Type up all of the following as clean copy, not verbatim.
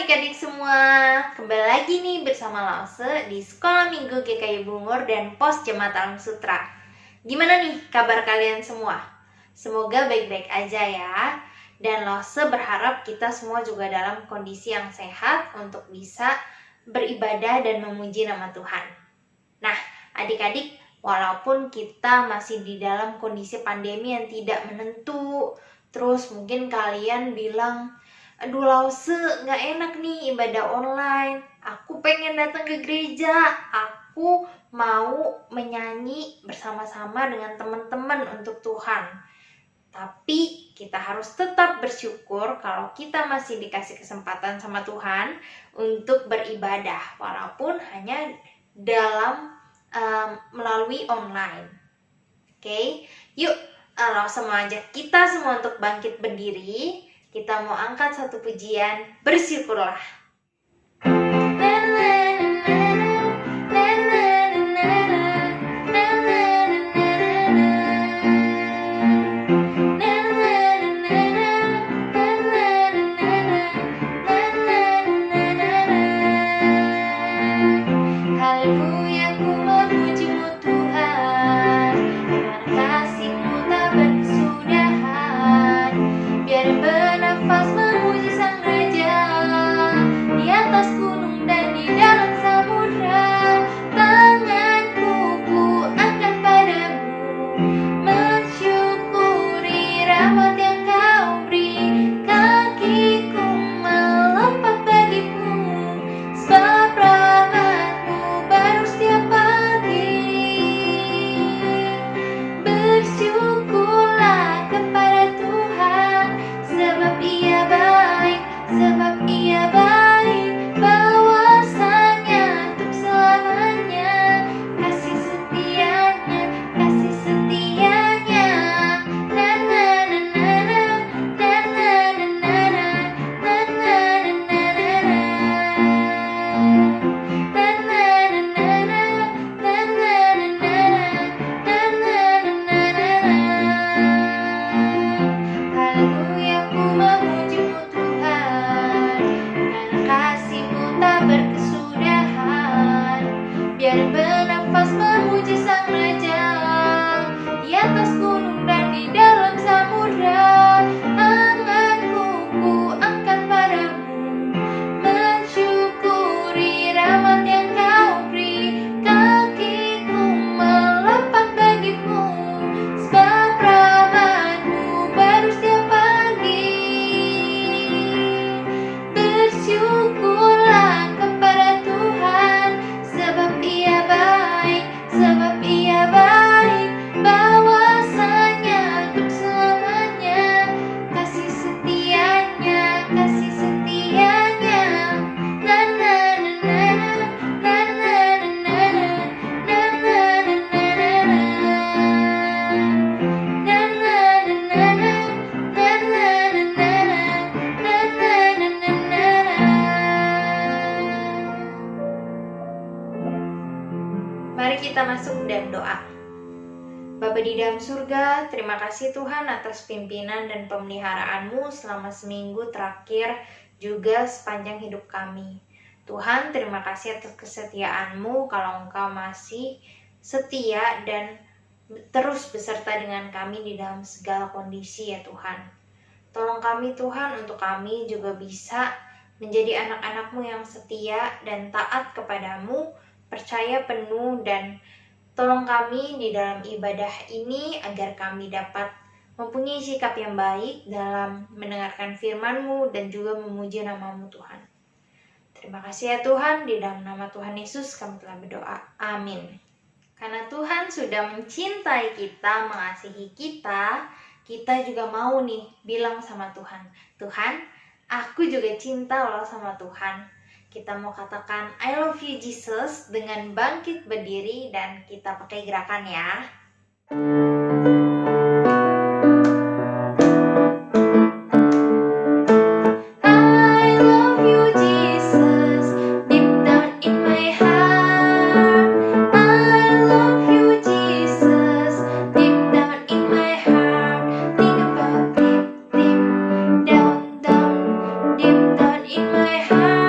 adik-adik semua, kembali lagi nih bersama Lause di Sekolah Minggu GKI Bungur dan Pos Jemaat Alam Sutra. Gimana nih kabar kalian semua? Semoga baik-baik aja ya. Dan Lause berharap kita semua juga dalam kondisi yang sehat untuk bisa beribadah dan memuji nama Tuhan. Nah, adik-adik, walaupun kita masih di dalam kondisi pandemi yang tidak menentu, terus mungkin kalian bilang, aduh Lause, gak enak nih ibadah online. Aku pengen datang ke gereja. Aku mau menyanyi bersama-sama dengan teman-teman untuk Tuhan. Tapi kita harus tetap bersyukur kalau kita masih dikasih kesempatan sama Tuhan untuk beribadah. Walaupun hanya dalam melalui online. Oke, yuk langsung ajak kita semua untuk bangkit berdiri. Kita mau angkat satu pujian, bersyukurlah. Haleluya, ku memuji-Mu Tuhan, karena kasih-Mu tak berkesudahan. Biar bernafas memuji Sang Raja, di atas gunung dan di dalam samudra. Tanganku ku angkat padamu, mensyukuri rahmat yang Kau beri. Kakiku melompat bagimu, sebab rahmat-Mu baru setiap pagi. Bersyukurlah kepada Tuhan, sebab Ia baik, sebab Ia baik. Bahwasanya untuk selamanya, kasih setianya, kasih setianya. Na na na na na, na na na na na, na na na na na. Na na na na na, na na na na na, na na na na na. Haleluya, ku memuji-Mu Tuhan, karena kasih-Mu tak berkesudahan. Biar bernafas memuji Sang Raja, di atas gunung dan di dalam samudra. Tanganku ku angkat padamu, mensyukuri rahmat yang Kau beri. Kakiku melompat bagimu, sebab rahmat-Mu baru setiap pagi. Bersyukurlah kepada Tuhan, sebab Ia baik, sebab Ia baik. Bahwasanya untuk selamanya, kasih setianya, kasih setianya. Na na na na na, na na na na, na na na na na. Na na na na na, na na na na na, na na na na na. Mari kita masuk dan doa. Bapa di dalam surga, terima kasih Tuhan atas pimpinan dan pemeliharaan-Mu selama seminggu terakhir juga sepanjang hidup kami. Tuhan, terima kasih atas kesetiaan-Mu kalau Engkau masih setia dan terus beserta dengan kami di dalam segala kondisi ya Tuhan. Tolong kami Tuhan untuk kami juga bisa menjadi anak-anak-Mu yang setia dan taat kepadamu, percaya penuh, dan tolong kami di dalam ibadah ini agar kami dapat mempunyai sikap yang baik dalam mendengarkan firman-Mu dan juga memuji nama-Mu Tuhan. Terima kasih ya Tuhan, di dalam nama Tuhan Yesus kami telah berdoa. Amin. Karena Tuhan sudah mencintai kita, mengasihi kita, kita juga mau nih bilang sama Tuhan, Tuhan, aku juga cinta loh sama Tuhan. Kita mau katakan I love you Jesus dengan bangkit berdiri dan kita pakai gerakan ya. I love you Jesus, deep down in my heart. I love you Jesus, deep down in my heart. Think about deep, deep down, down, deep down in my heart.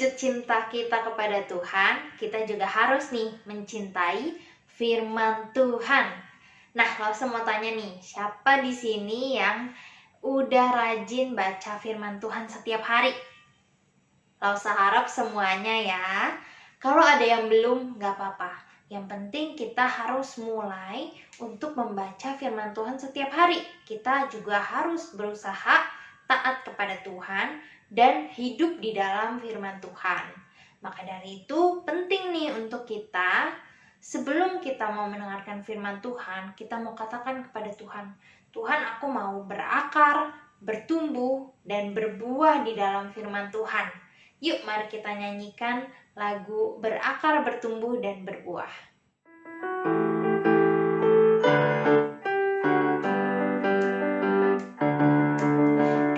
wujud cinta kita kepada Tuhan, kita juga harus nih mencintai firman Tuhan. Nah, langsung mau tanya nih, siapa di sini yang udah rajin baca firman Tuhan setiap hari? Langsung harap semuanya ya. Kalau ada yang belum, gak apa-apa. Yang penting kita harus mulai untuk membaca firman Tuhan setiap hari. Kita juga harus berusaha taat kepada Tuhan dan hidup di dalam firman Tuhan. Maka dari itu penting nih untuk kita, sebelum kita mau mendengarkan firman Tuhan, kita mau katakan kepada Tuhan, Tuhan, aku mau berakar, bertumbuh, dan berbuah di dalam firman Tuhan. Yuk mari kita nyanyikan lagu Berakar, Bertumbuh, dan Berbuah.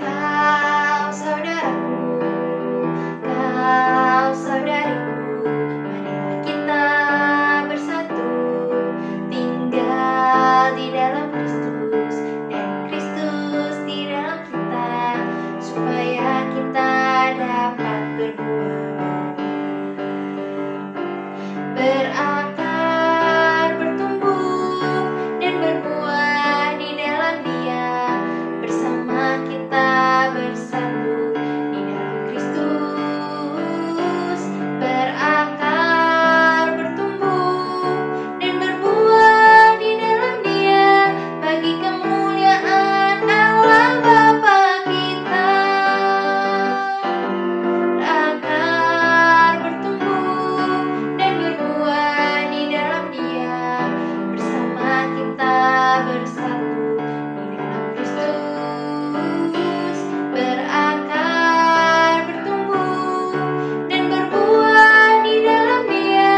Kau saudaraku, kau saudariku, marilah kita bersatu, tinggal di dalam Kristus, dan Kristus di dalam kita, supaya kita dapat berbuah. Berakar, bertumbuh, dan berbuah di dalam Dia, bersama kita bersatu di dalam Kristus. Berakar, bertumbuh, dan berbuah di dalam Dia, bagi kemuliaan Allah Bapa kita. Berakar, bertumbuh, dan berbuah di dalam Dia, bersama kita bersatu di dalam Kristus. Berakar, bertumbuh, dan berbuah di dalam Dia,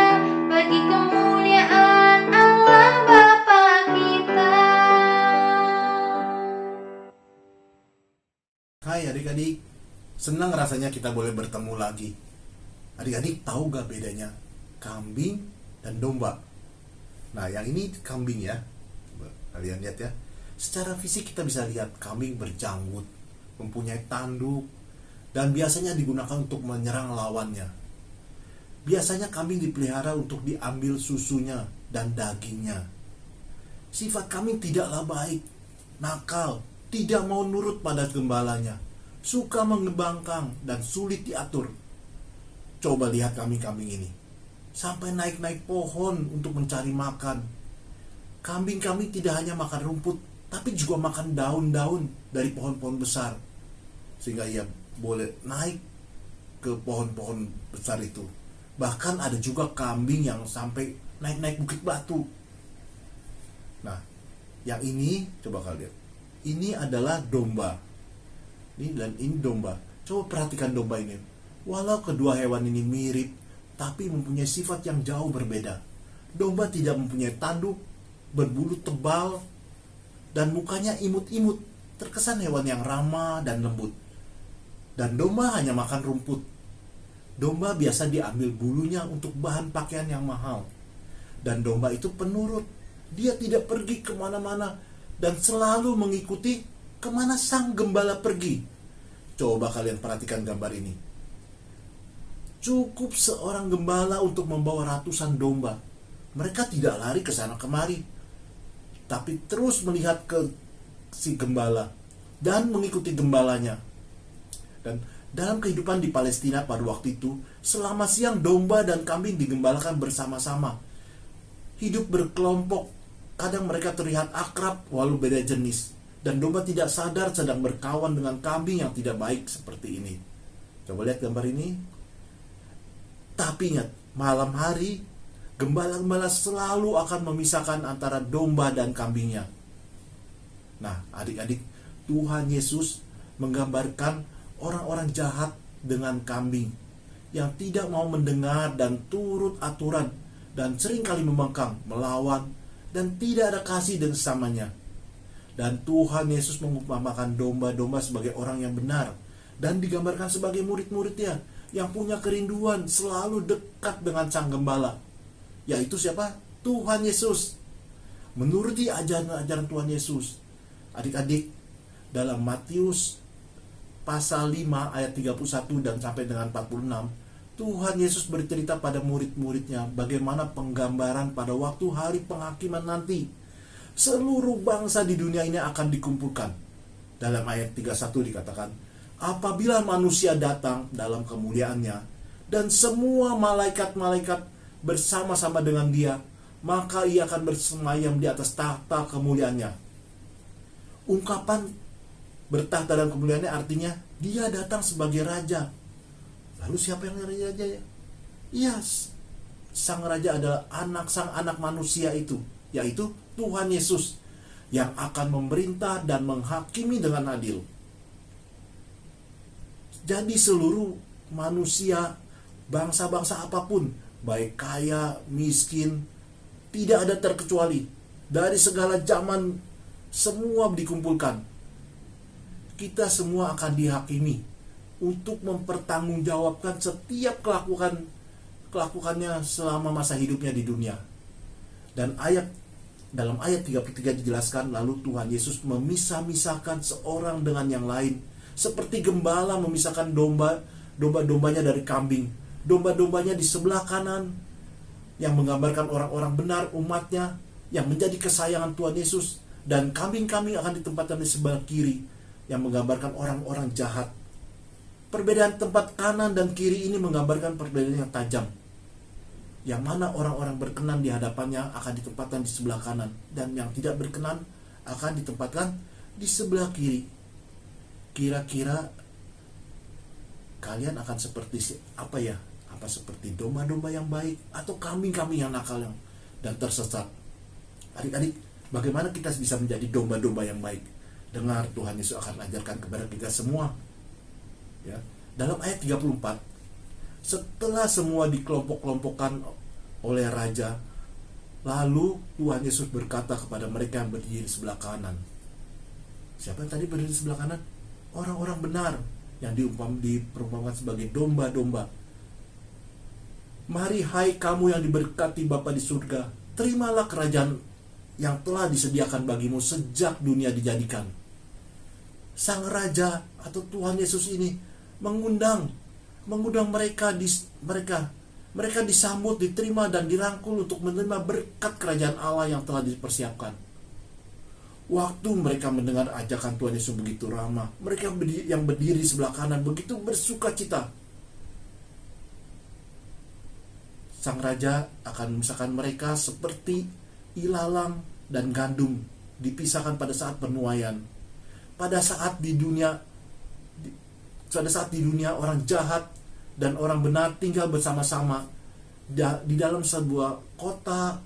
bagi kemuliaan Allah Bapa kita. Hai adik-adik, senang rasanya kita boleh bertemu lagi. Adik-adik tahu gak bedanya kambing dan domba? Nah, yang ini kambing ya. Kalian lihat ya. Secara fisik kita bisa lihat kambing berjanggut, mempunyai tanduk, dan biasanya digunakan untuk menyerang lawannya. Biasanya kambing dipelihara untuk diambil susunya dan dagingnya. Sifat kambing tidaklah baik, nakal, tidak mau nurut pada gembalanya, suka mengembangkang dan sulit diatur. Coba lihat kambing-kambing ini, sampai naik-naik pohon untuk mencari makan. Kambing-kambing tidak hanya makan rumput, tapi juga makan daun-daun dari pohon-pohon besar, sehingga ia boleh naik ke pohon-pohon besar itu. Bahkan ada juga kambing yang sampai naik-naik bukit batu. Nah, yang ini coba kalian lihat. Ini adalah domba. Ini domba. Coba perhatikan domba ini. Walau kedua hewan ini mirip, tapi mempunyai sifat yang jauh berbeda. Domba tidak mempunyai tanduk, berbulu tebal, dan mukanya imut-imut. Terkesan hewan yang ramah dan lembut. Dan domba hanya makan rumput. Domba biasa diambil bulunya untuk bahan pakaian yang mahal. Dan domba itu penurut. Dia tidak pergi kemana-mana dan selalu mengikuti kemana sang gembala pergi. Coba kalian perhatikan gambar ini. Cukup seorang gembala untuk membawa ratusan domba. Mereka tidak lari ke sana kemari, tapi terus melihat ke si gembala dan mengikuti gembalanya. Dan dalam kehidupan di Palestina pada waktu itu, selama siang domba dan kambing digembalakan bersama-sama. Hidup berkelompok. Kadang mereka terlihat akrab walau beda jenis. Dan domba tidak sadar sedang berkawan dengan kambing yang tidak baik seperti ini. Coba lihat gambar ini. Tapi ingat, malam hari gembala-gembala selalu akan memisahkan antara domba dan kambingnya. Nah, adik-adik, Tuhan Yesus menggambarkan orang-orang jahat dengan kambing yang tidak mau mendengar dan turut aturan dan seringkali membangkang, melawan, dan tidak ada kasih dengan sesamanya. Dan Tuhan Yesus mengumpamakan domba-domba sebagai orang yang benar dan digambarkan sebagai murid-muridnya yang punya kerinduan selalu dekat dengan sang gembala, yaitu siapa? Tuhan Yesus. Menuruti ajaran-ajaran Tuhan Yesus. Adik-adik, dalam Matius pasal 5 ayat 31 dan sampai dengan 46, Tuhan Yesus bercerita pada murid-muridnya bagaimana penggambaran pada waktu hari penghakiman nanti. Seluruh bangsa di dunia ini akan dikumpulkan. Dalam ayat 31 dikatakan, apabila manusia datang dalam kemuliaannya dan semua malaikat-malaikat bersama-sama dengan dia, maka ia akan bersemayam di atas tahta kemuliaannya. Ungkapan bertahta dalam kemuliaannya artinya dia datang sebagai raja. Lalu siapa yang raja ya? Iya, sang raja adalah sang anak manusia itu, yaitu Tuhan Yesus, yang akan memerintah dan menghakimi dengan adil. Jadi seluruh manusia, bangsa-bangsa apapun, baik kaya, miskin, tidak ada terkecuali. Dari segala zaman, semua dikumpulkan. Kita semua akan dihakimi untuk mempertanggungjawabkan setiap kelakuannya selama masa hidupnya di dunia. Dan dalam ayat 33 dijelaskan, lalu Tuhan Yesus memisah-misahkan seorang dengan yang lain, seperti gembala memisahkan domba-dombanya dari kambing. Domba-dombanya di sebelah kanan, yang menggambarkan orang-orang benar, umatnya, yang menjadi kesayangan Tuhan Yesus. Dan kambing-kambing akan ditempatkan di sebelah kiri, yang menggambarkan orang-orang jahat. Perbedaan tempat kanan dan kiri ini menggambarkan perbedaan yang tajam. Yang mana orang-orang berkenan di hadapannya akan ditempatkan di sebelah kanan, dan yang tidak berkenan akan ditempatkan di sebelah kiri. Kira-kira kalian akan seperti apa ya? Apa seperti domba-domba yang baik atau kambing-kambing yang nakal dan tersesat? Adik-adik, bagaimana kita bisa menjadi domba-domba yang baik? Dengar, Tuhan Yesus akan ajarkan kepada kita semua. Ya. Dalam ayat 34, setelah semua dikelompok-kelompokkan oleh raja, lalu Tuhan Yesus berkata kepada mereka yang berdiri di sebelah kanan. Siapa yang tadi berdiri di sebelah kanan? Orang-orang benar yang diperumpamakan sebagai domba-domba. Mari hai kamu yang diberkati Bapa di surga, terimalah kerajaan yang telah disediakan bagimu sejak dunia dijadikan. Sang Raja atau Tuhan Yesus ini mengundang mereka disambut, diterima dan dirangkul untuk menerima berkat kerajaan Allah yang telah dipersiapkan. Waktu mereka mendengar ajakan Tuhan Yesus begitu ramah, mereka yang berdiri di sebelah kanan begitu bersukacita. Sang Raja akan memisahkan mereka seperti ilalang dan gandum dipisahkan pada saat penuaian. Pada saat di dunia orang jahat dan orang benar tinggal bersama-sama di dalam sebuah kota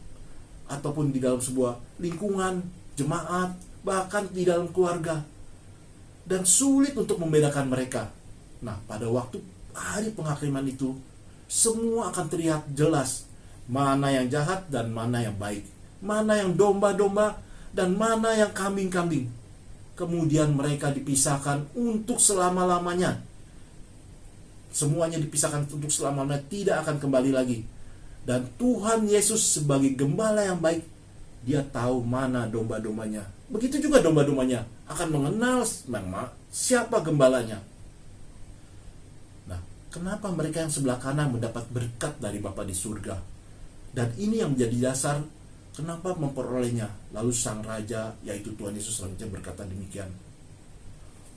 ataupun di dalam sebuah lingkungan jemaat, bahkan di dalam keluarga, dan sulit untuk membedakan mereka. Nah, pada waktu hari penghakiman itu, semua akan terlihat jelas mana yang jahat dan mana yang baik, mana yang domba-domba dan mana yang kambing-kambing. Kemudian mereka dipisahkan untuk selama-lamanya. Semuanya dipisahkan untuk selama-lamanya, tidak akan kembali lagi. Dan Tuhan Yesus sebagai gembala yang baik, dia tahu mana domba-dombanya. Begitu juga domba-dombanya akan mengenal siapa gembalanya. Nah, kenapa mereka yang sebelah kanan mendapat berkat dari Bapa di surga? Dan ini yang menjadi dasar kenapa memperolehnya. Lalu sang raja, yaitu Tuhan Yesus selanjutnya berkata demikian.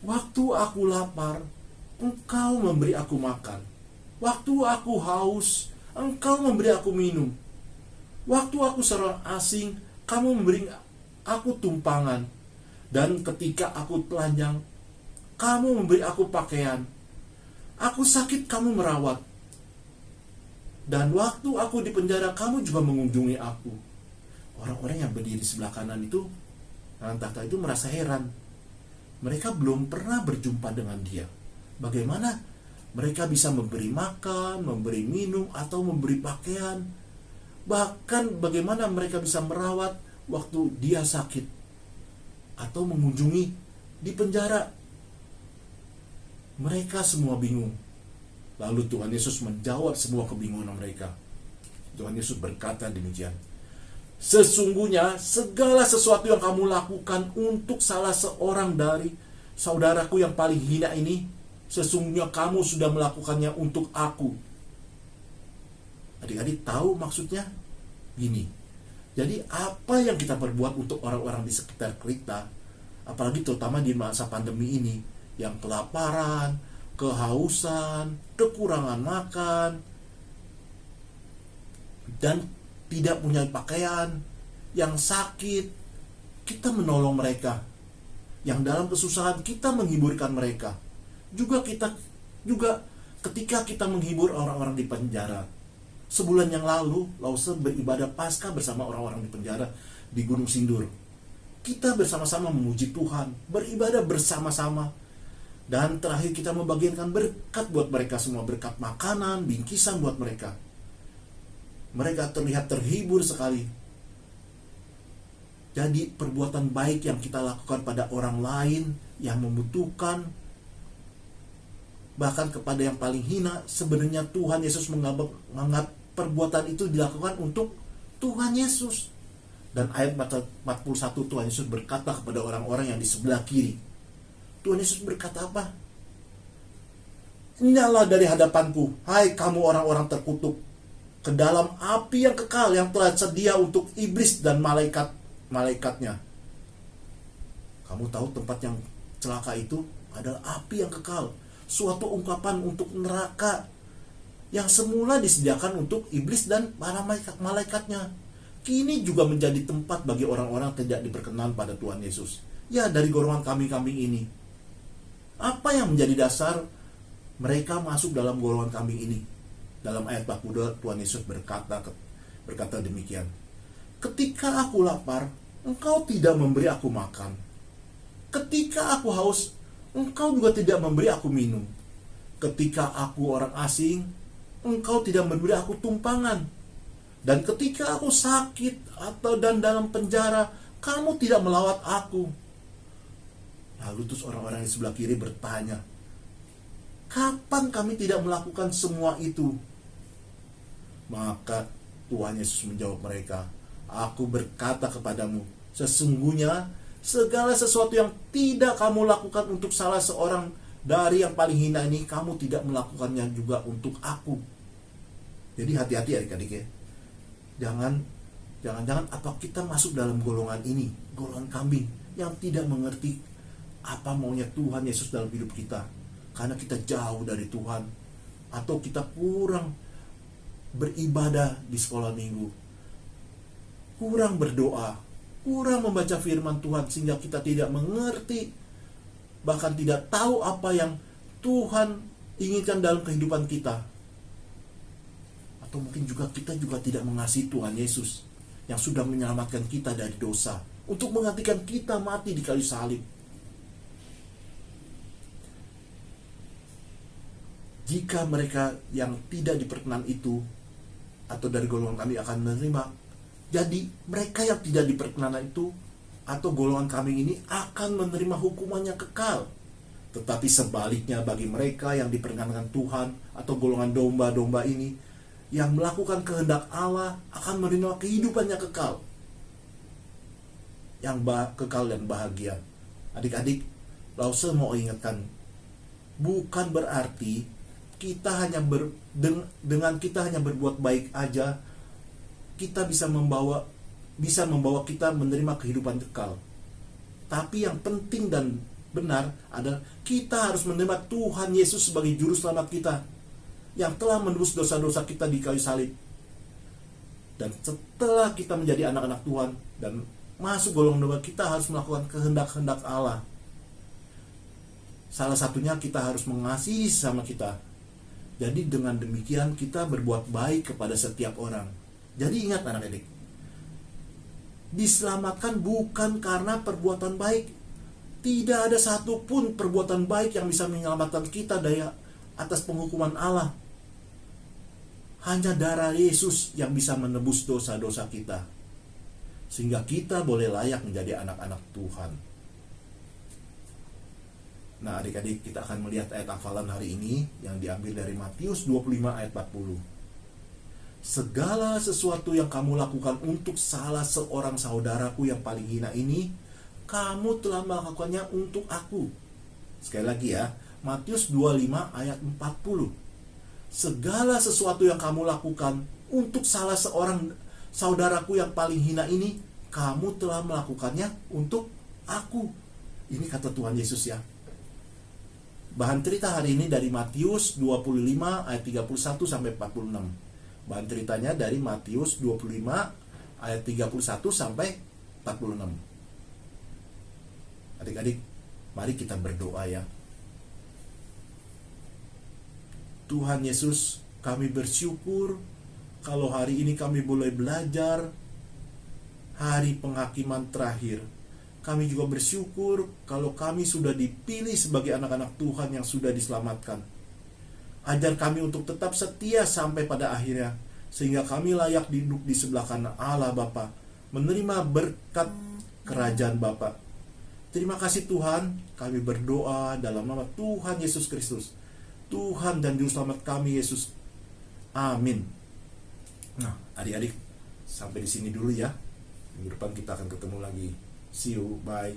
Waktu aku lapar, engkau memberi aku makan. Waktu aku haus, engkau memberi aku minum. Waktu aku seorang asing, kamu memberi aku tumpangan. Dan ketika aku telanjang, kamu memberi aku pakaian. Aku sakit, kamu merawat. Dan waktu aku di penjara, kamu juga mengunjungi aku. Orang-orang yang berdiri di sebelah kanan itu, kanan tahta itu merasa heran. Mereka belum pernah berjumpa dengan dia. Bagaimana mereka bisa memberi makan, memberi minum, atau memberi pakaian. Bahkan bagaimana mereka bisa merawat waktu dia sakit, atau mengunjungi di penjara. Mereka semua bingung. Lalu Tuhan Yesus menjawab semua kebingungan mereka. Tuhan Yesus berkata demikian. Sesungguhnya segala sesuatu yang kamu lakukan untuk salah seorang dari saudaraku yang paling hina ini, sesungguhnya kamu sudah melakukannya untuk aku. Adik-adik tahu maksudnya? Gini, jadi apa yang kita perbuat untuk orang-orang di sekitar kita, apalagi terutama di masa pandemi ini, yang kelaparan, kehausan, kekurangan makan, dan tidak punya pakaian, yang sakit, kita menolong mereka. Yang dalam kesusahan, kita menghiburkan mereka. Juga ketika kita menghibur orang-orang di penjara. Sebulan yang lalu, Lause beribadah Paskah bersama orang-orang di penjara di Gunung Sindur. Kita bersama-sama memuji Tuhan, beribadah bersama-sama. Dan terakhir kita membagikan berkat buat mereka semua, berkat makanan, bingkisan buat mereka. Mereka terlihat terhibur sekali. Jadi perbuatan baik yang kita lakukan pada orang lain yang membutuhkan, bahkan kepada yang paling hina, sebenarnya Tuhan Yesus menganggap perbuatan itu dilakukan untuk Tuhan Yesus. Dan ayat 41 Tuhan Yesus berkata kepada orang-orang yang di sebelah kiri. Tuhan Yesus berkata apa? Nyala dari hadapanku, hai kamu orang-orang terkutuk, ke dalam api yang kekal yang telah sedia untuk iblis dan malaikatnya. Kamu tahu tempat yang celaka itu adalah api yang kekal, suatu ungkapan untuk neraka yang semula disediakan untuk iblis dan para malaikatnya. Kini juga menjadi tempat bagi orang-orang tidak diperkenan pada Tuhan Yesus. Ya, dari golongan kambing-kambing ini. Apa yang menjadi dasar mereka masuk dalam golongan kambing ini? Dalam ayat 42 Tuhan Yesus berkata demikian. Ketika aku lapar, engkau tidak memberi aku makan. Ketika aku haus, engkau juga tidak memberi aku minum. Ketika aku orang asing, engkau tidak memberi aku tumpangan. Dan ketika aku sakit dan dalam penjara, kamu tidak melawat aku. Lalu terus orang-orang di sebelah kiri bertanya, kapan kami tidak melakukan semua itu? Maka Tuhan Yesus menjawab mereka, aku berkata kepadamu, sesungguhnya segala sesuatu yang tidak kamu lakukan untuk salah seorang dari yang paling hina ini, kamu tidak melakukannya juga untuk aku. Jadi hati-hati adik-adik ya. Jangan-jangan apa kita masuk dalam golongan ini, golongan kambing yang tidak mengerti apa maunya Tuhan Yesus dalam hidup kita, karena kita jauh dari Tuhan, atau kita kurang beribadah di sekolah minggu, kurang berdoa, kurang membaca firman Tuhan, sehingga kita tidak mengerti, bahkan tidak tahu apa yang Tuhan inginkan dalam kehidupan kita. Atau mungkin juga kita juga tidak mengasihi Tuhan Yesus yang sudah menyelamatkan kita dari dosa, untuk menggantikan kita mati di kayu salib. Jika mereka yang tidak diperkenan itu, atau dari golongan kami akan menerima, jadi mereka yang tidak diperkenan itu, atau golongan kami ini akan menerima hukumannya kekal. Tetapi sebaliknya bagi mereka yang diperkenankan Tuhan, atau golongan domba-domba ini, yang melakukan kehendak Allah akan menerima kehidupannya kekal, yang kekal dan bahagia. Adik-adik, Lause mau ingatkan, bukan berarti kita hanya dengan kita hanya berbuat baik aja, kita bisa membawa kita menerima kehidupan kekal. Tapi yang penting dan benar adalah kita harus menerima Tuhan Yesus sebagai juru selamat kita, yang telah menebus dosa-dosa kita di kayu salib. Dan setelah kita menjadi anak-anak Tuhan dan masuk golongan domba, kita harus melakukan kehendak-kehendak Allah. Salah satunya kita harus mengasihi sesama kita. Jadi dengan demikian kita berbuat baik kepada setiap orang. Jadi ingat anak-adik, diselamatkan bukan karena perbuatan baik. Tidak ada satupun perbuatan baik yang bisa menyelamatkan kita dari atas penghukuman Allah. Hanya darah Yesus yang bisa menebus dosa-dosa kita, sehingga kita boleh layak menjadi anak-anak Tuhan. Nah adik-adik, kita akan melihat ayat hafalan hari ini yang diambil dari Matius 25 ayat 40. Segala sesuatu yang kamu lakukan untuk salah seorang saudaraku yang paling hina ini, kamu telah melakukannya untuk aku. Sekali lagi ya, Matius 25 ayat 40. Segala sesuatu yang kamu lakukan Untuk salah seorang saudaraku yang paling hina ini, kamu telah melakukannya untuk aku. Ini kata Tuhan Yesus ya. Bahan cerita hari ini dari Matius 25 ayat 31 sampai 46. Bahan ceritanya dari Matius 25 ayat 31 sampai 46. Adik-adik, mari kita berdoa ya. Tuhan Yesus, kami bersyukur kalau hari ini kami boleh belajar hari penghakiman terakhir. Kami juga bersyukur kalau kami sudah dipilih sebagai anak-anak Tuhan yang sudah diselamatkan. Ajar kami untuk tetap setia sampai pada akhirnya, sehingga kami layak duduk di sebelah kanan Allah Bapa, menerima berkat kerajaan Bapa. Terima kasih Tuhan, kami berdoa dalam nama Tuhan Yesus Kristus, Tuhan dan Juru Selamat kami Yesus. Amin. Nah, adik-adik, sampai di sini dulu ya. Minggu depan kita akan ketemu lagi. See you, bye.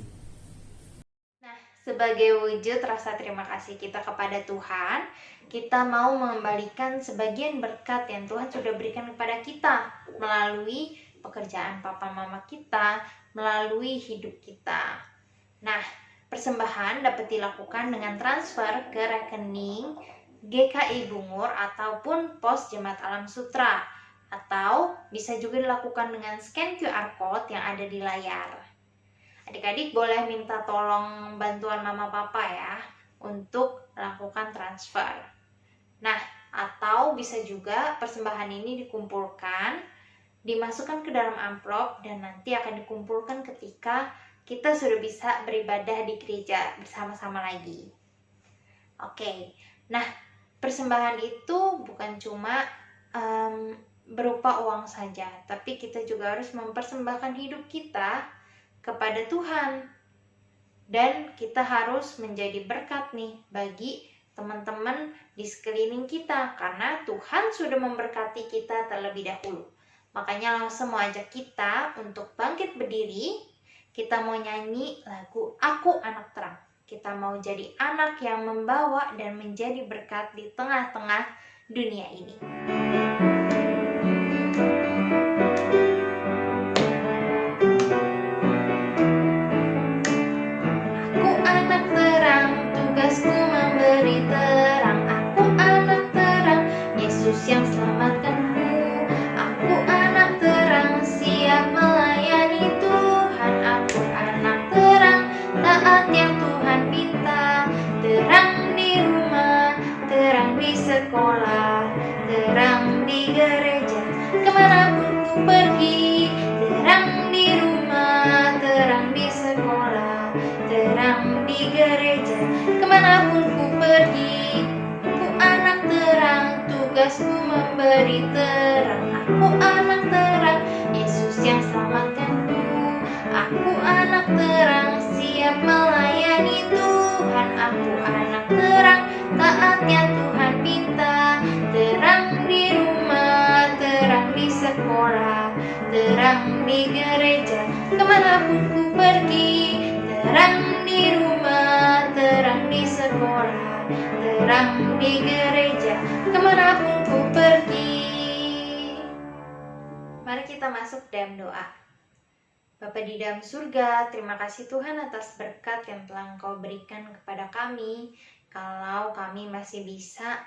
Nah, sebagai wujud rasa terima kasih kita kepada Tuhan, kita mau mengembalikan sebagian berkat yang Tuhan sudah berikan kepada kita melalui pekerjaan papa mama kita, melalui hidup kita. Nah, persembahan dapat dilakukan dengan transfer ke rekening GKI Bungur ataupun pos Jemaat Alam Sutra, atau bisa juga dilakukan dengan scan QR Code yang ada di layar. Adik-adik boleh minta tolong bantuan mama papa ya untuk lakukan transfer. Nah, atau bisa juga persembahan ini dikumpulkan, dimasukkan ke dalam amplop dan nanti akan dikumpulkan ketika kita sudah bisa beribadah di gereja bersama-sama lagi. Oke, nah persembahan itu bukan cuma berupa uang saja, tapi kita juga harus mempersembahkan hidup kita kepada Tuhan, dan kita harus menjadi berkat nih bagi teman-teman di sekeliling kita, karena Tuhan sudah memberkati kita terlebih dahulu. Makanya langsung mau ajak kita untuk bangkit berdiri. Kita mau nyanyi lagu Aku Anak Terang. Kita mau jadi anak yang membawa dan menjadi berkat di tengah-tengah dunia ini. Tugasku memberi terang, aku anak terang, Yesus yang selamatkanku. Aku anak terang, siap melayani Tuhan. Aku anak terang, taat yang Tuhan pinta. Terang di rumah, terang di sekolah, terang di gereja, kemanapun ku pergi. Terang di rumah, terang di sekolah, terang di gereja, kemanapun ku pergi. Ku anak terang, tugasku memberi terang. Aku anak terang, Yesus yang selamatkanku. Aku anak terang, siap melayani Tuhan. Aku anak terang, taat yang Tuhan pinta. Terang di rumah, terang di sekolah, terang di gereja, kemanapun ku pergi. Terang di rumah, terang di sekolah, terang di gereja, kemanapun ku pergi. Mari kita masuk dalam doa. Bapa di dalam surga, terima kasih Tuhan atas berkat yang telah Engkau berikan kepada kami. Kalau kami masih bisa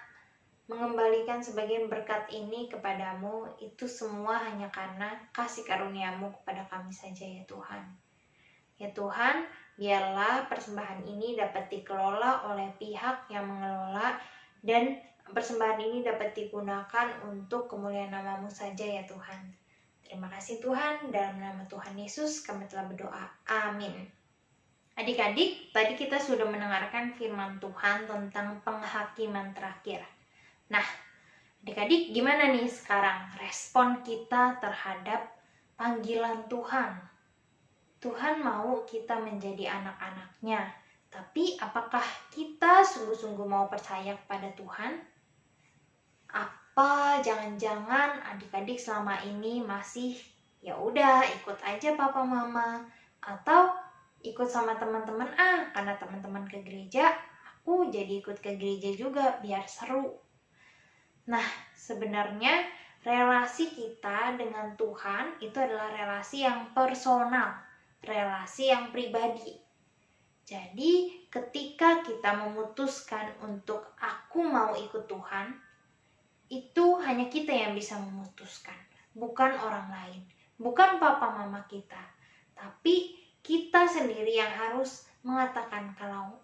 mengembalikan sebagian berkat ini kepadamu, itu semua hanya karena kasih karunia-Mu kepada kami saja ya Tuhan. Ya Tuhan, biarlah persembahan ini dapat dikelola oleh pihak yang mengelola, dan persembahan ini dapat digunakan untuk kemuliaan nama-Mu saja ya Tuhan. Terima kasih Tuhan, dalam nama Tuhan Yesus kami telah berdoa. Amin. Adik-adik, tadi kita sudah mendengarkan firman Tuhan tentang penghakiman terakhir. Nah, adik-adik gimana nih sekarang respon kita terhadap panggilan Tuhan? Tuhan mau kita menjadi anak-anaknya, tapi apakah kita sungguh-sungguh mau percaya kepada Tuhan? Apa jangan-jangan adik-adik selama ini masih ya udah ikut aja papa mama, atau ikut sama teman-teman karena teman-teman ke gereja, aku jadi ikut ke gereja juga biar seru. Nah, sebenarnya relasi kita dengan Tuhan itu adalah relasi yang personal, relasi yang pribadi. Jadi ketika kita memutuskan untuk aku mau ikut Tuhan, itu hanya kita yang bisa memutuskan, bukan orang lain, bukan papa mama kita, tapi kita sendiri yang harus mengatakan kalau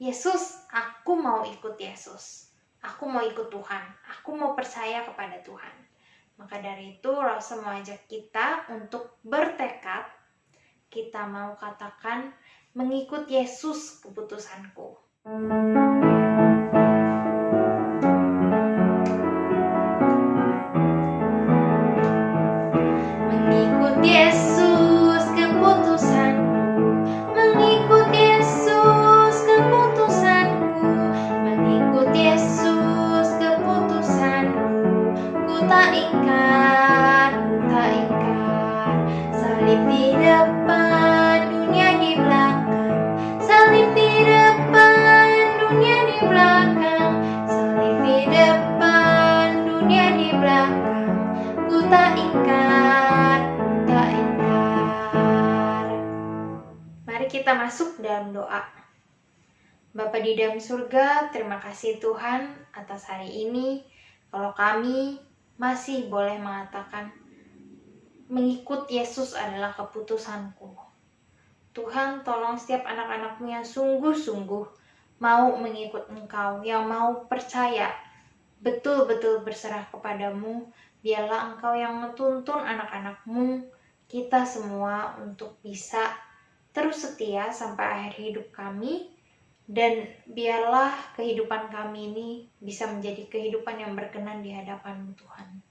Yesus, aku mau ikut Yesus, aku mau ikut Tuhan, aku mau percaya kepada Tuhan. Maka dari itu Rasul mengajak kita untuk bertekad, kita mau katakan mengikut Yesus keputusanku. Mengikut Yesus keputusanku, mengikut Yesus keputusanku, mengikut Yesus keputusanku. Ku tak ingkar, salib di depan, dunia di belakang, salib di depan, dunia di belakang, salib di depan, dunia di belakang. Ku tak ingkar. Mari kita masuk dalam doa. Bapa di dalam surga, terima kasih Tuhan atas hari ini. Kalau kami masih boleh mengatakan mengikut Yesus adalah keputusanku. Tuhan, tolong setiap anak-anak-Mu yang sungguh-sungguh mau mengikut Engkau, yang mau percaya, betul-betul berserah kepadamu. Biarlah Engkau yang menuntun anak-anak-Mu, kita semua untuk bisa terus setia sampai akhir hidup kami. Dan biarlah kehidupan kami ini bisa menjadi kehidupan yang berkenan di hadapan Tuhan.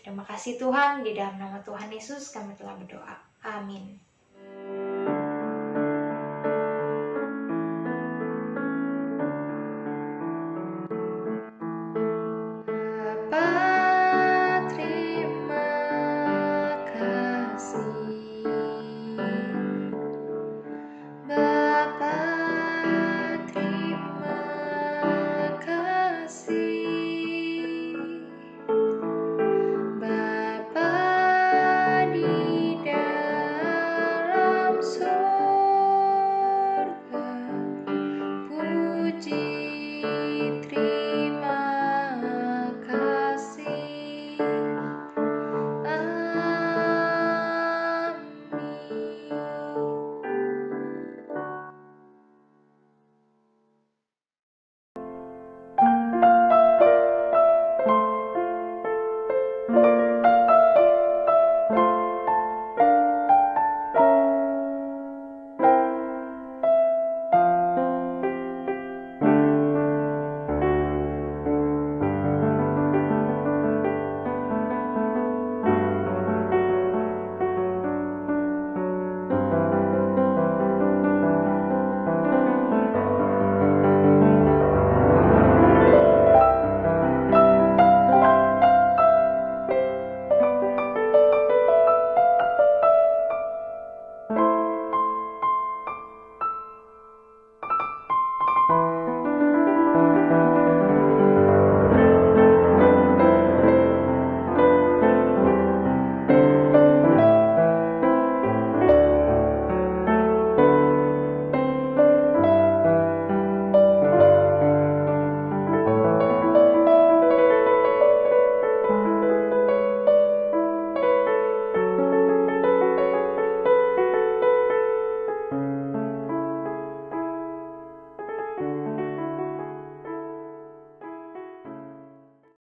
Terima kasih Tuhan, di dalam nama Tuhan Yesus kami telah berdoa. Amin.